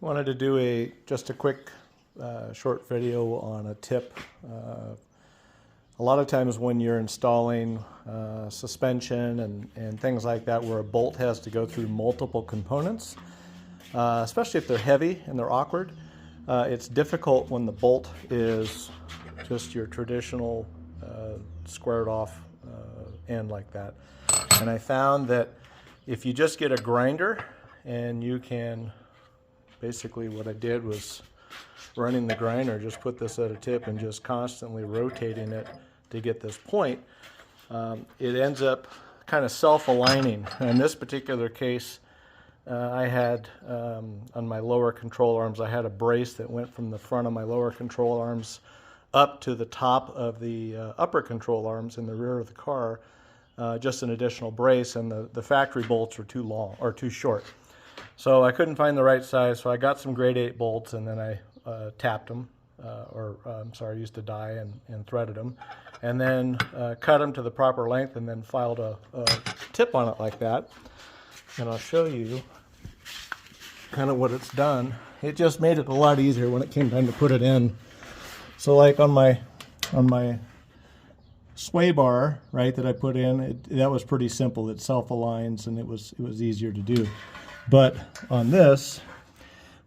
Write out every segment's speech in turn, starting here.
Wanted to do just a quick short video on a tip. A lot of times when you're installing suspension and things like that where a bolt has to go through multiple components, especially if they're heavy and they're awkward, it's difficult when the bolt is just your traditional squared off end like that. And I found that if you just get a grinder and you can, basically what I did was running the grinder, just put this at a tip and just constantly rotating it to get this point, it ends up kind of self-aligning. In this particular case, I had on my lower control arms, I had a brace that went from the front of my lower control arms up to the top of the upper control arms in the rear of the car, just an additional brace, and the factory bolts were too long or too short. So I couldn't find the right size, so I got some grade 8 bolts and then I tapped them, used a die and threaded them, and then cut them to the proper length and then filed a tip on it like that. And I'll show you kind of what it's done. It just made it a lot easier when it came time to put it in. So like on my sway bar, right, that I put in, that was pretty simple. It self-aligns and it was easier to do. But on this,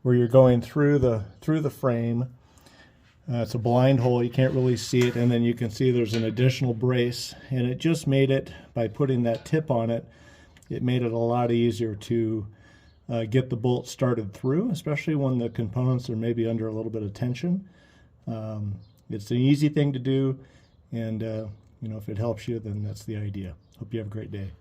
where you're going through the frame, it's a blind hole, you can't really see it, and then you can see there's an additional brace, and it just made it, by putting that tip on it, it made it a lot easier to get the bolt started through, especially when the components are maybe under a little bit of tension. It's an easy thing to do, and if it helps you, then that's the idea. Hope you have a great day.